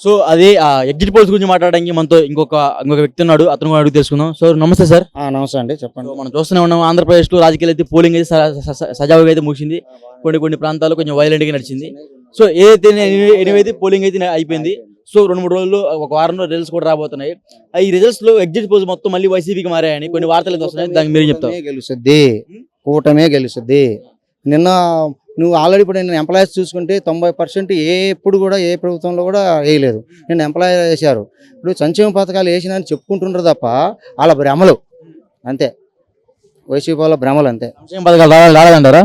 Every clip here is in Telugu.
సో అది ఎగ్జిట్ పోల్స్ గురించి మాట్లాడడానికి మనతో ఇంకొక వ్యక్తి ఉన్నాడు, అతను కూడా అడుగు తెలుసుకుందాం. సో నమస్తే సార్. నమస్తే అండి, చెప్పండి. మనం చూస్తూనే ఉన్నాం, ఆంధ్రప్రదేశ్లో రాజకీయాలు అయితే పోలింగ్ అయితే సజావుగా అయితే ముగిసింది. కొన్ని ప్రాంతాలు కొంచెం వైలెంట్గా నడిచింది. సో ఏదైతే ఎనివైతే పోలింగ్ అయితే అయిపోయింది. సో 2-3 రోజులు, ఒక వారంలో రిజల్ట్స్ కూడా రాబోతున్నాయి. ఈ రిజల్ట్స్ లో ఎగ్జిట్ పోల్స్ మొత్తం మళ్ళీ వైసీపీకి మారాయని కొన్ని వార్తలు వస్తున్నాయి. దానికి మీరు చెప్తారు. గెలుస్తుంది, కూటమే గెలుస్తుంది. నిన్న నువ్వు ఆల్రెడీ ఇప్పుడు నేను ఎంప్లాయీస్ చూసుకుంటే 90% ఎప్పుడు కూడా ఏ ప్రభుత్వంలో కూడా వేయలేదు. నేను ఎంప్లాయీ వేశారు. ఇప్పుడు సంక్షేమ పథకాలు వేసినా అని చెప్పుకుంటుంటారు తప్ప వాళ్ళ భ్రమలు అంతే, వైసీపీ వాళ్ళ భ్రమలు అంతే. సంక్షేమ పథకాలు రాలేదంటారా?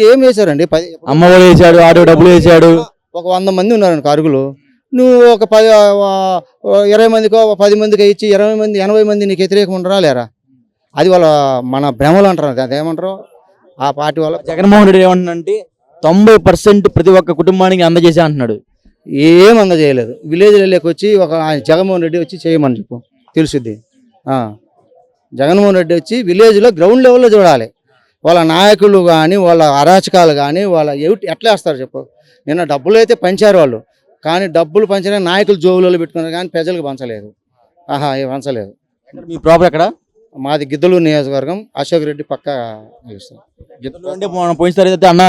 ఏం వేశారండి? 10 అమ్మఒడి వేసాడు, ఆటో డబ్బులు వేసాడు. ఒక 100 మంది ఉన్నారు అరుగులు, నువ్వు ఒక 20 మందికో 10 మందికి ఇచ్చి 20 మంది 80 మంది నీకు వ్యతిరేకం ఉండరా లేరా? అది వాళ్ళ మన భ్రమలు అంటారు. అదేమంటారు ఆ పార్టీ వాళ్ళ. జగన్మోహన్ రెడ్డి ఏమంటున్నాడంటే 90% ప్రతి ఒక్క కుటుంబానికి అందజేసే అంటున్నాడు. ఏం అందజేయలేదు. విలేజ్లకి వచ్చి ఆయన జగన్మోహన్ రెడ్డి వచ్చి చేయమని చెప్పు, తెలుసుద్ది. జగన్మోహన్ రెడ్డి వచ్చి విలేజ్లో గ్రౌండ్ లెవెల్లో చూడాలి. వాళ్ళ నాయకులు కానీ వాళ్ళ అరాచకాలు కానీ వాళ్ళ ఎట్లా వేస్తారు చెప్పు. నిన్న డబ్బులు అయితే పంచారు వాళ్ళు, కానీ డబ్బులు పంచడానికి నాయకులు జోబులలో పెట్టుకున్నారు కానీ ప్రజలకు పంచలేదు. పంచలేదు. మీ ప్రాపర్ ఎక్కడ? మాది గిద్దలూరు నియోజకవర్గం. అశోక్ రెడ్డి పక్క గెలుస్తారు. పోయినసారి అయితే అన్న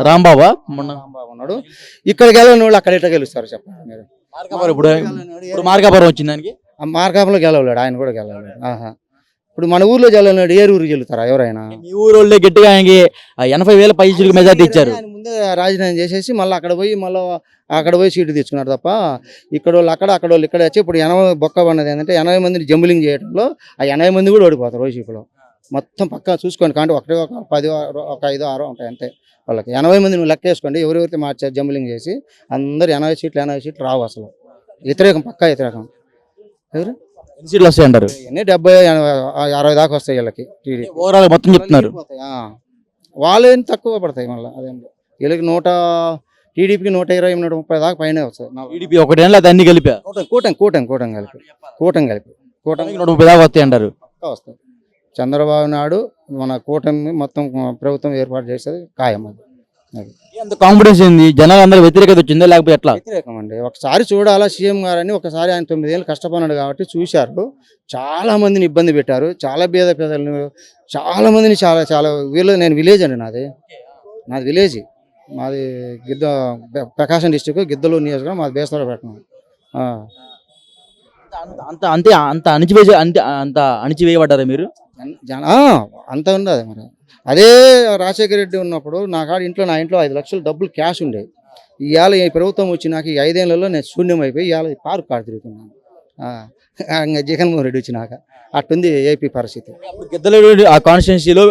రాంబాబా ఉన్నాడు. ఇక్కడికి వెళ్ళిన వాళ్ళు అక్కడ ఎట్లా గెలుస్తారు చెప్పండి మీరు? ఇప్పుడు మార్కాపురం వచ్చింది దానికి. మార్కాపురంలో గెలవలేడు, ఆయన కూడా గెలవలేడు. ఇప్పుడు మన ఊర్లో గెలవలేడు, ఏ ఊరు గెలుతారా ఎవరైనా? మీ ఊరు వాళ్ళే గట్టిగా ఆయనకి 80,000 పైసలకు మెజార్టీ ఇచ్చారు. ఆయన ముందే రాజీనామా చేసేసి మళ్ళీ అక్కడ పోయి సీటు తెచ్చుకున్నారు తప్ప ఇక్కడ వాళ్ళు అక్కడ వాళ్ళు ఇక్కడ వచ్చి ఇప్పుడు 80 బొక్క పడినది ఏంటంటే 80 మందిని జంబులింగ్ చేయడంలో ఆ 80 మంది కూడా ఓడిపోతారు వైసీపీలో. మొత్తం పక్కా చూసుకోండి. కానీ ఒక 10 ఒక 5 6 ఉంటాయి అంతే వాళ్ళకి. 80 మంది నువ్వు లెక్క వేసుకోండి, ఎవరెవరైతే మార్చారు జంబులింగ్ చేసి అందరు 80 సీట్లు రావు అసలు. వ్యతిరేకం, పక్కా వ్యతిరేకం. ఎవరు ఎన్ని సీట్లు వస్తాయి అంటారు? 70, 60 దాకా వస్తాయి వీళ్ళకి. ఓవరాల్ మొత్తం చెప్తున్నారు. వాళ్ళేం తక్కువ పడతాయి మళ్ళీ. అదేం వీళ్ళకి టీడీపీకి 120, 130 దాకా పైన వస్తాయి. టీడీపీ ఒకటేనా అన్ని కలిపి? కూటమి కలిపి 130 దాకా వస్తాయి అంటారు. వస్తాయి. చంద్రబాబు నాయుడు మన కూటమి మొత్తం ప్రభుత్వం ఏర్పాటు చేసేది ఖాయం. అది ఎంత కాన్ఫిడెన్స్ ఏంది? జనాలు అందరూ వ్యతిరేకత వచ్చిందా లేకపోతే ఎట్లా? వ్యతిరేకం అండి. ఒకసారి చూడాలా సీఎం గారని. ఒకసారి ఆయన 9 ఏళ్ళు కష్టపడినాడు కాబట్టి చూశారు. చాలా మందిని ఇబ్బంది పెట్టారు, చాలా పేదలను చాలా మందిని చాలా నేను విలేజ్ అండి, నాది విలేజ్. మాది ప్రకాశం డిస్టిక్, గిద్దలూరు నియోజకవర్గం. మాది బేస్తవాడ పెట్టినాం. అంత అణిచివేయబడ్డారా మీరు? అంత ఉండదు మరి. అదే రాజశేఖర రెడ్డి ఉన్నప్పుడు నా ఇంట్లో 5 లక్షలు డబ్బులు క్యాష్ ఉండేది. ఇవాళ ఈ ప్రభుత్వం వచ్చి నాకు ఈ 5 ఏళ్లలో నేను శూన్యం అయిపోయి ఇవాళ పార్క్ కాడ తిరుగుతున్నాను. జగన్మోహన్ రెడ్డి వచ్చినాక అట్టుంది ఏపీ పరిస్థితి. గిద్దలూరు ఆ కాన్స్టిట్యున్సీలో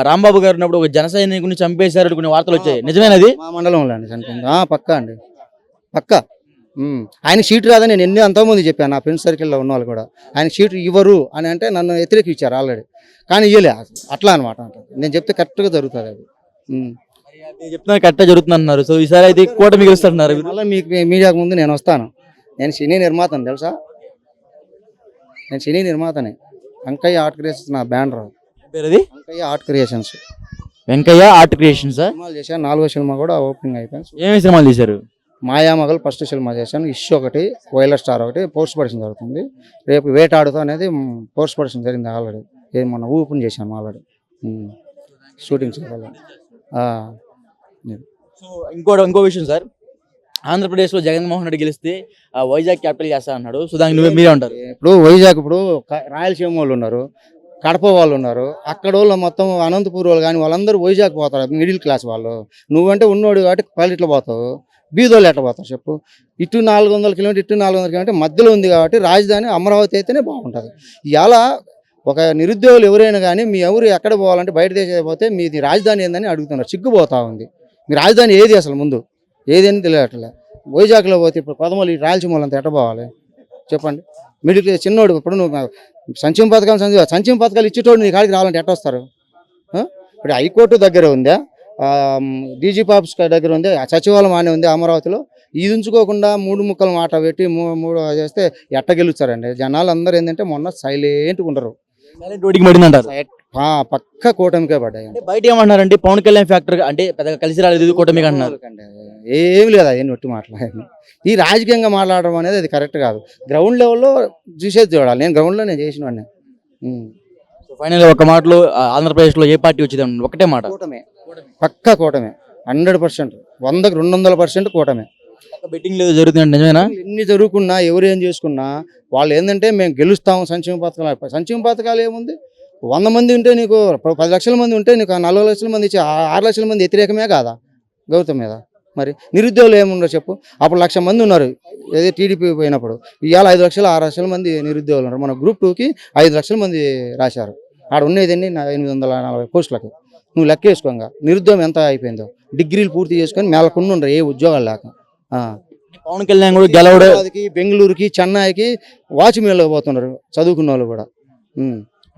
రాంబాబు గారు ఉన్నప్పుడు ఒక జన సైనికుని చంపేశారు కొన్ని వార్తలు వచ్చాయి, నిజమేనది? మా మండలంలో అండి చనిపోయింది. పక్కా అండి, పక్కా. ఆయన సీటు రాదని నేను ఎంతోమంది చెప్పాను, నా ఫ్రెండ్స్ సర్కిల్లో ఉన్న వాళ్ళు కూడా. ఆయన సీటు ఇవ్వరు అని అంటే నన్ను వ్యతిరేకించారు ఆల్రెడీ, కానీ ఇవ్వలే. అట్లా అనమాట. నేను చెప్తే కరెక్ట్గా జరుగుతుంది అది. చెప్తున్నా కరెక్ట్గా జరుగుతుంది అంటున్నారు. సో ఈసారి అయితే కూటమి గెలుస్తున్నారు. మళ్ళీ మీకు మీడియాకు ముందు నేను వస్తాను. నేను సినీ నిర్మాతను, తెలుసా? నేను సినీ నిర్మాతనే. వెంకయ్య ఆర్ట్ క్రియేషన్స్ నా banner. Venkaiah art creations. Venkaiah art creations సినిమాలు చేశాను. 4వ సినిమా కూడా ఓపెనింగ్ అయిపోయింది. ఏమేమి సినిమాలు చేశారు? మాయామగల్ ఫస్ట్ సినిమా చేశాను. ఇష్యూ ఒకటి, వైలర్ స్టార్ ఒకటి పోస్ట్ ప్రొడక్షన్ జరుగుతుంది. రేపు వేటాడుతో అనేది పోస్ట్ ప్రొడక్షన్ జరిగింది ఆల్రెడీ. మొన్న ఓపెన్ చేశాను ఆల్రెడీ, షూటింగ్ చేయాలి. సో ఇంకో విషయం సార్, ఆంధ్రప్రదేశ్లో జగన్మోహన్ రెడ్డి గెలిస్తే వైజాగ్ క్యాపిటల్ చేస్తా అన్నాడు. సో దానికి మీరే ఉంటారు? ఇప్పుడు వైజాగ్, ఇప్పుడు రాయలసీమ వాళ్ళు ఉన్నారు, కడప వాళ్ళు ఉన్నారు, అక్కడ వాళ్ళు మొత్తం అనంతపూర్ వాళ్ళు కానీ వాళ్ళందరూ వైజాగ్ పోతారు. మిడిల్ క్లాస్ వాళ్ళు. నువ్వంటే ఉన్నోడు కాబట్టి పల్లెట్లో పోతావు, బీదోళ్ళు ఎట్ట పోతారు చెప్పు? ఇటు 400 కిలోమీటర్, ఇటు 400 కిలోమీటర్ మధ్యలో ఉంది కాబట్టి రాజధాని అమరావతి అయితేనే బాగుంటుంది. ఇవాళ ఒక నిరుద్యోగులు ఎవరైనా కానీ మీ ఎవరు ఎక్కడ పోవాలంటే బయట దేశం పోతే మీది రాజధాని ఏందని అడుగుతున్నారు. సిగ్గుపోతా ఉంది. మీ రాజధాని ఏది అసలు ముందు ఏదని తెలియట్లే. వైజాగ్లో పోతే ఇప్పుడు కొదమలు రాయలసీమ వాళ్ళంతా ఎట్ట పోవాలి చెప్పండి? మిడిల్ క్లాస్ చిన్నోడు. ఇప్పుడు నువ్వు సంక్షేమ పథకాలు ఇచ్చేటోడు నీ కాడికి రావాలంటే ఎట్ట వస్తారు? ఇప్పుడు హైకోర్టు దగ్గర ఉందా, డీజీపీ ఆఫీస్ దగ్గర ఉంది, సచివాలయం అనే ఉంది అమరావతిలో. ఇది ఉంచుకోకుండా 3 ముక్కలు మాట పెట్టి 3 చేస్తే ఎట్ట గెలుస్తారండి? జనాలు అందరూ ఏంటంటే మొన్న సైలెంట్గా ఉండరు. పక్క కూటమికే పడ్డాయి. అంటే బయట ఏమన్నారంటే పవన్ కళ్యాణ్ ఫ్యాక్టర్ అంటే పెద్దగా కలిసి రాలేదు కూటమికి అంటున్నారు. ఏమి లేదు, అది నొట్టి మాట్లాడాను. ఈ రాజకీయంగా మాట్లాడడం అనేది అది కరెక్ట్ కాదు. గ్రౌండ్ లెవెల్లో చూసేది చూడాలి. నేను గ్రౌండ్లో నేను చేసిన వాడిని. ఫైనల్ ఒక మాటలో ఆంధ్రప్రదేశ్లో ఏ పార్టీ వచ్చింది ఒకటే మాట, కూటమే, పక్క కూటమే, 100%, 100కి 200% కూటమే. బెట్టింగ్ లేదు జరుగుతుంది నిజమేనా? ఎన్ని జరుగుకున్నా ఎవరు ఏం చేసుకున్నా వాళ్ళు ఏంటంటే మేము గెలుస్తాం సంక్షేమ పథకాలు ఏముంది, 100 మంది ఉంటే నీకు 10 లక్షల మంది ఉంటే నీకు 40 లక్షల మంది ఇచ్చి 6 లక్షల మంది వ్యతిరేకమే కాదా గౌతమ్ మీద? మరి నిరుద్యోగులు ఏముండో చెప్పు. అప్పుడు 1,00,000 మంది ఉన్నారు ఏదో టీడీపీ పోయినప్పుడు. ఇవాళ 5 లక్షలు 6 లక్షల మంది నిరుద్యోగులు ఉన్నారు. మన గ్రూప్ 2కి 5 లక్షల మంది రాశారు. ఆడ ఉన్నదండి 840 పోస్టులకి. నువ్వు లెక్క వేసుకోగా నిరుద్యోగం ఎంత అయిపోయిందో. డిగ్రీలు పూర్తి చేసుకొని మేళకుండా ఉండరు ఏ ఉద్యోగాలు లేక. పవన్ కళ్యాణ్ కూడా గెలవడు, బెంగళూరుకి చెన్నైకి వాచ్మెన్లకు పోతున్నారు చదువుకున్న వాళ్ళు కూడా.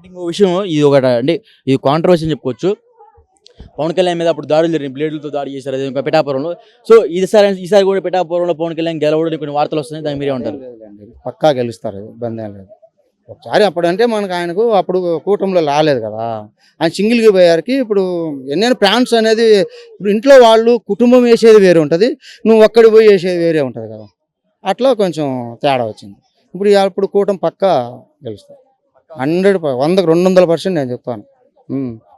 ఇంకో విషయం ఇది ఒకటి అంటే ఇది కాంట్రవర్సీ అని చెప్పుకోవచ్చు. పవన్ కళ్యాణ్ మీద అప్పుడు దాడులు జరిగింది, బ్లేడ్లతో దాడి చేశారు అదే పిఠాపురంలో. సో ఈసారి కూడా పిఠాపురంలో పవన్ కళ్యాణ్ గెలవడం కొన్ని వార్తలు వస్తున్నాయి, దాని మీరే ఉంటారు? పక్కా గెలుస్తారు, ఇబ్బంది ఏం లేదు. ఒకసారి అప్పుడంటే మనకు ఆయనకు అప్పుడు కూటమిలో రాలేదు కదా, ఆయన సింగిల్గా పోయారికి. ఇప్పుడు ఎన్నైనా ప్రాన్స్ అనేది ఇప్పుడు ఇంట్లో వాళ్ళు కుటుంబం వేసేది వేరే ఉంటుంది, నువ్వు ఒక్కడి పోయి వేసేది వేరే ఉంటుంది కదా. అట్లా కొంచెం తేడా వచ్చింది. ఇప్పుడు కూటమి పక్కా గెలుస్తారు 100కి 200% నేను చెప్తాను.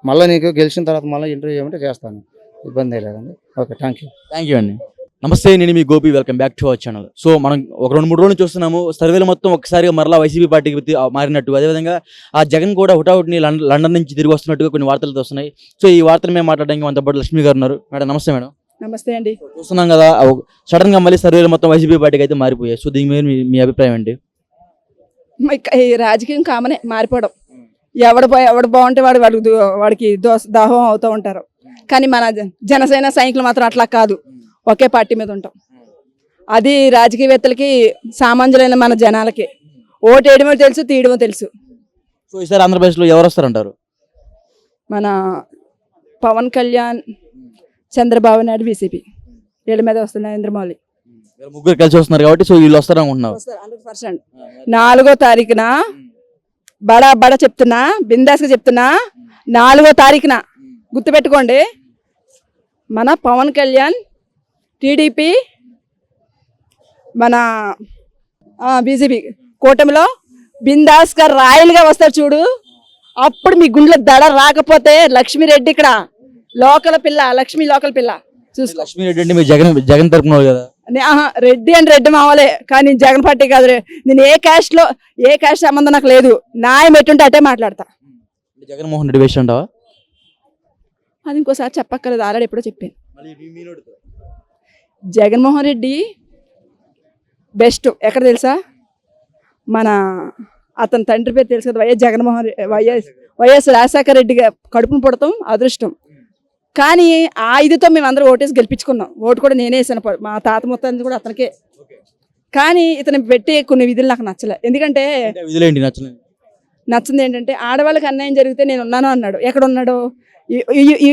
మళ్ళీ నీకు గెలిచిన తర్వాత మళ్ళీ ఇంటర్వ్యూ ఏమంటే చేస్తాను, ఇబ్బంది లేదండి. ఓకే, థ్యాంక్ యూ అండి. నమస్తే, నేను మీ Gopi, welcome back to our channel. So మనం ఒక 2-3 రోజులు చూస్తున్నాము సర్వేలు మొత్తం ఒకసారిగా మరలా వైసీపీ పార్టీకి మారినట్టు, అదేవిధంగా ఆ జగన్ కూడా హుటాహుటిని లండన్ నుంచి తిరిగి వస్తున్నట్టుగా కొన్ని వార్తలు వస్తున్నాయి. సో ఈ వార్తలు మేము మాట్లాడడానికి మనతో పాటు లక్ష్మి గారు ఉన్నారు. మేడం నమస్తే. మేడం నమస్తే అండి. చూస్తున్నాం కదా సడన్ గా మళ్ళీ సర్వేలు మొత్తం వైసీపీ పార్టీకి అయితే మారిపోయాయి. సో దీని మీద మీ అభిప్రాయం ఏంటి? ఈ రాజకీయం కామనే మారిపోవడం. ఎవడు బాగుంటే వాడికి దాహం అవుతూ ఉంటారు. కానీ మన జనసేన సైనికులు మాత్రం అట్లా కాదు, ఒకే పార్టీ మీద ఉంటాం. అది రాజకీయవేత్తలకి సామాన్యులైన మన జనాలకి ఓటు వేయడమో తెలుసు, తీయడమో తెలుసు. సో ఈసారి ఆంధ్రప్రదేశ్లో ఎవరు వస్తారంటారు? మన పవన్ కళ్యాణ్, చంద్రబాబు నాయుడు, బీజేపీ వీళ్ళ మీద వస్తున్నారు. నరేంద్రమోదీ ముగ్గురు కలిసి వస్తున్నారు కాబట్టి సో వీళ్ళు వస్తారు అనుకుంటున్నారు. 100%. 4వ తారీఖున బడా చెప్తున్నా, బిందాస్గా చెప్తున్నా, 4వ తారీఖున గుర్తుపెట్టుకోండి, మన పవన్ కళ్యాణ్, టీడీపీ, మన బీజేపీ కూటమిలో బిందాస్గా రాయల్గా వస్తారు చూడు. అప్పుడు మీ గుండెలో దడ రాకపోతే లక్ష్మీరెడ్డి ఇక్కడ లోకల్ పిల్ల, లక్ష్మీ లోకల్ పిల్ల చూసుకో. లక్ష్మీరెడ్డి అంటే మీరు జగన్ తరపున కదా? రెడ్డి అంటే రెడ్డి మావలే, కానీ జగన్ పార్టీ కాదు. నేను ఏ క్యాస్ట్ సంబంధం నాకు లేదు. న్యాయం ఎట్టుంటే అట్టే మాట్లాడతా. జగన్మోహన్ రెడ్డి వేస్ట్ అంటావా? అది ఇంకోసారి చెప్పక్కర్లేదు, ఆల్రెడీ ఎప్పుడో చెప్పాను. జగన్మోహన్ రెడ్డి బెస్ట్ ఎక్కడ తెలుసా? మన అతని తండ్రి పేరు తెలుసు కదా, వైఎస్ రాజశేఖర రెడ్డిగా కడుపును పుడతాం అదృష్టం. కానీ ఆ ఇదితో మేము అందరూ ఓటేసి గెలిపించుకున్నాం. ఓటు కూడా నేనే వేసాను, మా తాత మొత్తాన్ని కూడా అతనికే. కానీ ఇతను పెట్టే కొన్ని విధులు నాకు నచ్చలే. ఎందుకంటే నచ్చింది ఏంటంటే ఆడవాళ్ళకి అన్యాయం జరిగితే నేను ఉన్నాను అన్నాడు. ఎక్కడ ఉన్నాడు?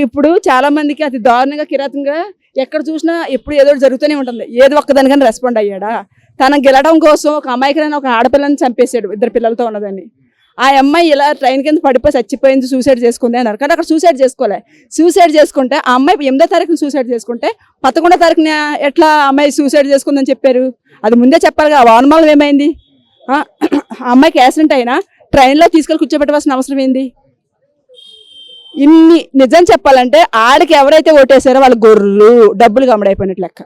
ఇప్పుడు చాలా మందికి అతి దారుణంగా, కిరాతంగా ఎక్కడ చూసినా ఎప్పుడు ఏదో జరుగుతూనే ఉంటుంది. ఏదో ఒక్కదానికని రెస్పాండ్ అయ్యాడా? తన గెలడం కోసం ఒక అమాయకులైన ఒక ఆడపిల్లని చంపేశాడు, 2 పిల్లలతో ఉన్నదాన్ని. ఆ అమ్మాయి ఇలా ట్రైన్ కింద పడిపోయి చచ్చిపోయింది, సూసైడ్ చేసుకుంది అన్నారు. కానీ అక్కడ సూసైడ్ చేసుకోలే. సూసైడ్ చేసుకుంటే ఆ అమ్మాయి 8వ తారీఖున సూసైడ్ చేసుకుంటే 11వ తారీఖున ఎట్లా అమ్మాయి సూసైడ్ చేసుకుందని చెప్పారు? అది ముందే చెప్పాలిగా. ఆ వానమాలం ఏమైంది? ఆ అమ్మాయికి యాక్సిడెంట్ అయినా ట్రైన్లో తీసుకెళ్ళి కూర్చోబెట్టవలసిన అవసరం ఏంది? ఇన్ని నిజం చెప్పాలంటే ఆడికి ఎవరైతే ఓటేసారో వాళ్ళ గొర్రెలు డబ్బులు గమడైపోయినట్లు లెక్క.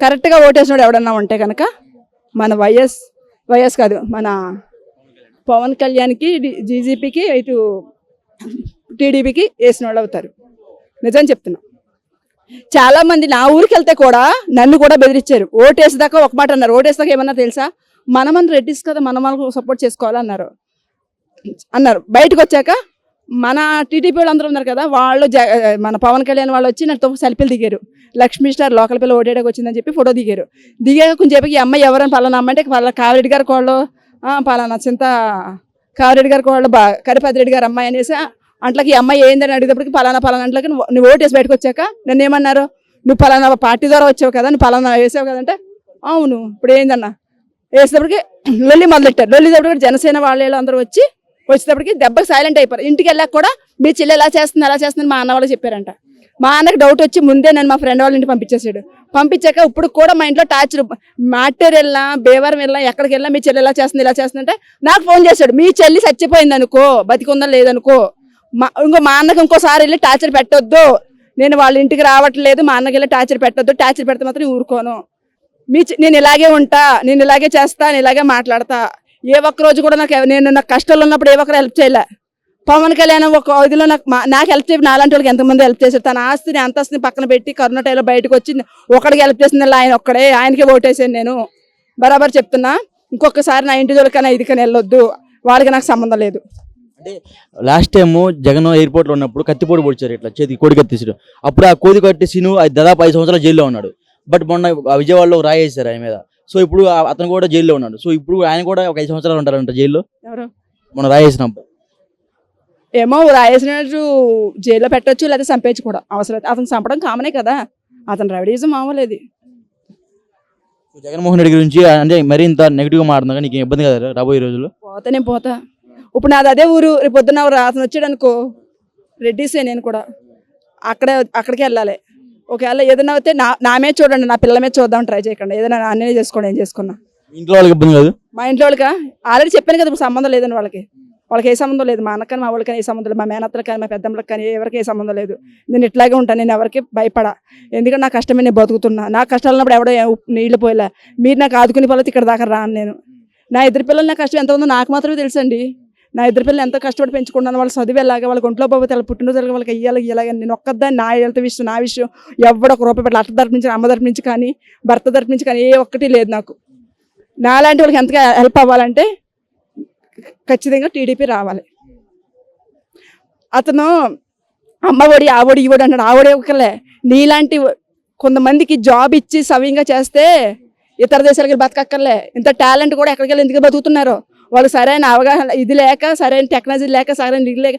కరెక్ట్గా ఓటేసినాడు ఎవడన్నా ఉంటే కనుక మన వైఎస్ కాదు, మన పవన్ కళ్యాణ్కి, జీజీపీకి, ఇటు టీడీపీకి వేసిన వాళ్ళు అవుతారు. నిజం చెప్తున్నా. చాలామంది నా ఊరికి వెళ్తే కూడా నన్ను కూడా బెదిరించారు. ఓటేసేదాకా ఒక మాట అన్నారు. ఓటేసేదాకా ఏమన్నా తెలుసా? మన రెడ్డిస్ కదా, మన వాళ్ళకు సపోర్ట్ చేసుకోవాలన్నారు. బయటకు వచ్చాక మన టీడీపీ వాళ్ళు అందరూ ఉన్నారు కదా, వాళ్ళు మన పవన్ కళ్యాణ్ వాళ్ళు వచ్చి నాతో సెల్ఫీలు దిగారు. లక్ష్మీ స్టార్ లోకల్ పిల్ల ఓటేయడానికి వచ్చిందని చెప్పి ఫోటో దిగారు. దిగాక కొంచెం చెప్పి ఈ అమ్మాయి ఎవరైనా పలానా అమ్మంటే వాళ్ళ కావిరెడ్డి గారి కోళ్ళు, పలానా కావిరెడ్డి గారి కోళ్ళు కరిపతిరెడ్డి గారు అమ్మాయి అనేసి అంట్లకి ఈ అమ్మాయి ఏందని అడిగేటప్పటికి పలానా అంట్లకి నువ్వు ఓటేసి బయటకు వచ్చాక నన్ను ఏమన్నారు? నువ్వు పలానా పార్టీ ద్వారా వచ్చావు కదా, నువ్వు పలానా వేసావు కదంటే అవును. ఇప్పుడు ఏందన్నా వేసేటప్పటికి లొల్లి మొదలెట్టారు. లొల్లిటప్పటికి జనసేన వాళ్ళు అందరూ వచ్చి వచ్చేటప్పటికి దెబ్బకి సైలెంట్ అయిపోయారు. ఇంటికి వెళ్ళాక కూడా మీ చెల్లి ఎలా చేస్తుంది మా అన్న వాళ్ళు చెప్పారంట. మా అన్నకి డౌట్ వచ్చి ముందే నన్ను మా ఫ్రెండ్ వాళ్ళ ఇంటికి పంపించేసాడు. పంపించాక ఇప్పుడు కూడా మా ఇంట్లో టార్చర్ మాటేరు వెళ్ళినా బేవరం వెళ్ళినా ఎక్కడికి వెళ్ళినా మీ చెల్లి ఇలా చేస్తుందంటే నాకు ఫోన్ చేశాడు. మీ చెల్లి చచ్చిపోయింది అనుకో, బతికుందా లేదనుకో, మా అన్నకి ఇంకోసారి వెళ్ళి టార్చర్ పెట్టొద్దు, నేను వాళ్ళ ఇంటికి రావట్లేదు, మా అన్నకి వెళ్ళి టార్చర్ పెట్టొద్దు, టార్చర్ పెడితే మాత్రం ఊరుకోను, నేను ఇలాగే ఉంటా, నేను ఇలాగే చేస్తా, నేను ఇలాగే మాట్లాడతా. ఏ ఒక్క రోజు కూడా నాకు కష్టాలు ఉన్నప్పుడు ఏ ఒక్కరు హెల్ప్ చేయలే. పవన్ కళ్యాణ్ ఒక ఇదిలో నాకు హెల్ప్ చేసి నాలాంటి వాళ్ళకి ఎంతమంది హెల్ప్ చేశారు. తన ఆస్తిని అంతస్తుని పక్కన పెట్టి కరోనా టైంలో బయటకు వచ్చి ఒకడికి హెల్ప్ చేసింది ఆయన ఒక్కడే, ఆయనకే ఓటేసాను నేను. బరాబర్ చెప్తున్నా, ఇంకొకసారి నా ఇంటి జోలికైనా ఇదికని వెళ్ళొద్దు, వాళ్ళకి నాకు సంబంధం లేదు. అంటే లాస్ట్ టైం జగన్ ఎయిర్పోర్ట్లో ఉన్నప్పుడు కత్తిపోటు పొడిచారు, ఇట్లా చేతి కోడి కత్తేసారు. అప్పుడు ఆ కోడి కట్టేసిను దాదాపు 5 సంవత్సరాలు జైల్లో ఉన్నాడు. బట్ మొన్న విజయవాడలో రాయి వేశారు ఆయన మీద. సో ఇప్పుడు అతను కూడా జైల్లో ఉన్నాడు. సో ఇప్పుడు ఆయన కూడా ఒక 5 సంవత్సరాలు ఉంటారంట జైల్లో. ఎవరు మొన్న రాయి వేసినప్పుడు ఏమో రాయేసినట్టు జైల్లో పెట్టచ్చు, లేదా చంపేయచ్చు కూడా. అవసరం అతను చంపడం కామనే కదా, అతను రౌడీజం మామూలేదు. జగన్మోహన్ రెడ్డి గురించి అంటే మరీ ఇంత నెగిటివ్ గా మారుతున్నా నీకు ఇబ్బంది కదా రాబోయే రోజుల్లో? నేను పోతా. ఇప్పుడు నాది అదే ఊరు. రేపు పొద్దున్న అతను వచ్చాడు అనుకో, రెడ్డిసే నేను కూడా అక్కడికి వెళ్ళాలి. ఒకవేళ ఏదైనా అయితే నా మీద చూడండి, నా పిల్లల మీద చూద్దాం, ట్రై చేయకండి. ఏదైనా అన్నీ చేసుకోండి, ఏం చేసుకున్నా. ఇంట్లో వాళ్ళకి ఇబ్బంది కాదు? మా ఇంట్లో వాళ్ళకి ఆల్రెడీ చెప్పాను కదా, ఇప్పుడు సంబంధం లేదని వాళ్ళకి ఏ సంబంధం లేదు. మా అన్నకని మా వాళ్ళకి ఏ సంబంధం లేదు, మా మేనత్తలకు కానీ మా పెద్దమ్మలకు కానీ ఎవరికి ఏ సంబంధం లేదు. నేను ఇట్లాగే ఉంటాను, నేను ఎవరికి భయపడా. ఎందుకంటే నా కష్టమే నేను బతుకుతున్నా. నా కష్టాలు ఉన్నప్పుడు ఎవడో నీళ్లు పోయేలా, మీరు నాకు ఆదుకునే పద్ధతి ఇక్కడ దాకా రాను నేను. నా ఇద్దరు పిల్లలు నా కష్టం ఎంత ఉందో నాకు మాత్రమే తెలుసండి. నా ఇద్దరు పిల్లలు ఎంతో కష్టపడి పెంచుకున్నాను. వాళ్ళు చదివేలాగా, వాళ్ళకి ఒంట్లో పోతే వాళ్ళ పుట్టినరోజులకి వాళ్ళకి ఇలాగ నేను ఒక్కదాన్ని నా హెల్త్ విషయం, నా విషయం ఎవడొక రూపాయి పెట్టాలి. అత్త తరపు నుంచి, అమ్మ తరపు నుంచి కానీ, భర్త తరపు నుంచి కానీ ఏ ఒక్కటి లేదు నాకు. నాలాంటి వాళ్ళకి ఎంతగా హెల్ప్ అవ్వాలంటే ఖచ్చితంగా టీడీపీ రావాలి. అతను అమ్మ ఒడి ఆ ఒడి ఈ ఒడి అంటాడు. ఆ ఒడి ఒకలే, నీలాంటి కొంతమందికి జాబ్ ఇచ్చి సవ్యంగా చేస్తే ఇతర దేశాలకి బతకక్కర్లే. ఇంత టాలెంట్ కూడా ఎక్కడికి వెళ్ళి ఎందుకు బతుకుతున్నారు? వాళ్ళు సరైన అవగాహన ఇది లేక, సరైన టెక్నాలజీ లేక, సరైన ఇది లేక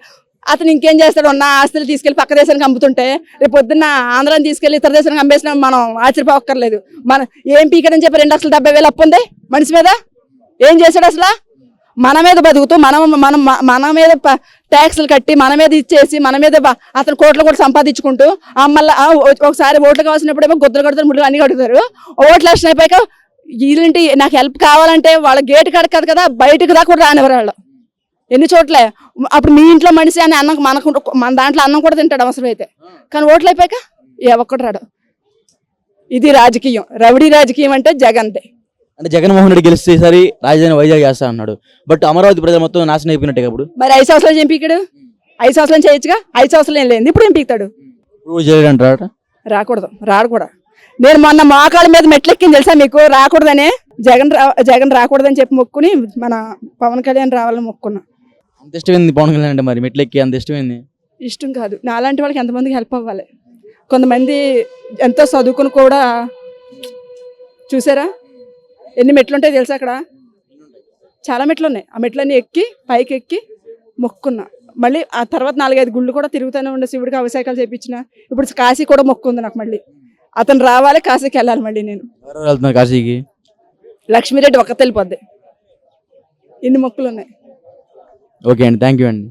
అతను ఇంకేం చేస్తాడు? ఉన్న ఆస్తులు తీసుకెళ్ళి పక్క దేశానికి అమ్ముతుంటే రేపు పొద్దున్న ఆంధ్రాని తీసుకెళ్ళి ఇతర దేశానికి అమ్మేసినా మనం ఆశ్చర్యపోక్కర్లేదు. మనం ఏం పీకడని చెప్పి 2,70,000 అప్పు ఉంది మనిషి మీద. ఏం చేశాడు అసలు? మన మీద బతుకుతూ మన మీద ట్యాక్సులు కట్టి మన మీద ఇచ్చేసి మన మీద అతను కోట్లు కూడా సంపాదించుకుంటూ మళ్ళీ ఒకసారి ఓట్లు కావాల్సినప్పుడు ఏమో గుద్దలు కడతారు, ముళ్ళు అన్ని కడుగుతారు. ఓట్లు లక్షలు అయిపోయాక వీళ్ళంటి నాకు హెల్ప్ కావాలంటే వాళ్ళ గేటు కడకదు కదా, బయటకు దాకా కూడా రానివ్వరు వాళ్ళు. ఎన్ని చోట్లే అప్పుడు మీ ఇంట్లో మనిషి అని అన్నం మన దాంట్లో అన్నం కూడా తింటాడు అవసరం అయితే. కానీ ఓట్లు అయిపోయాక ఏ ఒక్కడు రాడు. ఇది రాజకీయం, రౌడీ రాజకీయం అంటే జగన్దే. అంటే జగన్మోహన్ రెడ్డి గెలిస్తే ఈసారి రాజధాని వైజాగ్ చేస్తా అన్నాడు. బట్ అమరావతి ప్రజలు మొత్తం నాశనం అయిపోయినట్టే. అప్పుడు మరి 5 సంవత్సరాలు ఏం పీకాడు? 5 సంవత్సరాలు చేయొచ్చుగా. 5 సంవత్సరాలు ఏం లేదు, ఇప్పుడు ఏం పీకుతాడు? రాకూడదు, రాడు కూడా. నేను మొన్న మోకాళ్ళ మీద మెట్లెక్కింది తెలుసా మీకు? రాకూడదనే జగన్ రాకూడదని చెప్పి మొక్కుని మన పవన్ కళ్యాణ్ రావాలని మొక్కున్నా. అంత ఇష్టమైంది పవన్ కళ్యాణ్ అంటే? మరి మెట్లెక్కి అంత ఇష్టమైంది? ఇష్టం కాదు, నాలాంటి వాళ్ళకి ఎంతమందికి హెల్ప్ అవ్వాలి. కొంతమంది ఎంతో చదువుకుని కూడా చూసారా ఎన్ని మెట్లు ఉంటాయి తెలుసా? అక్కడ చాలా మెట్లు ఉన్నాయి. ఆ మెట్లన్నీ ఎక్కి పైకి ఎక్కి మొక్కున్నా. మళ్ళీ ఆ తర్వాత 4-5 గుళ్ళు కూడా తిరుగుతూనే ఉండే, శివుడికి అభిషేకాలు చేయించిన. ఇప్పుడు కాశీ కూడా మొక్కుంది నాకు. మళ్ళీ అతను రావాలి, కాశీకి వెళ్ళాలి. మళ్ళీ నేను కాశీకి లక్ష్మీరెడ్డి ఒక్క తెలిపోద్ది. ఇన్ని మొక్కులు ఉన్నాయి. ఓకే అండి, థ్యాంక్ యూ అండి.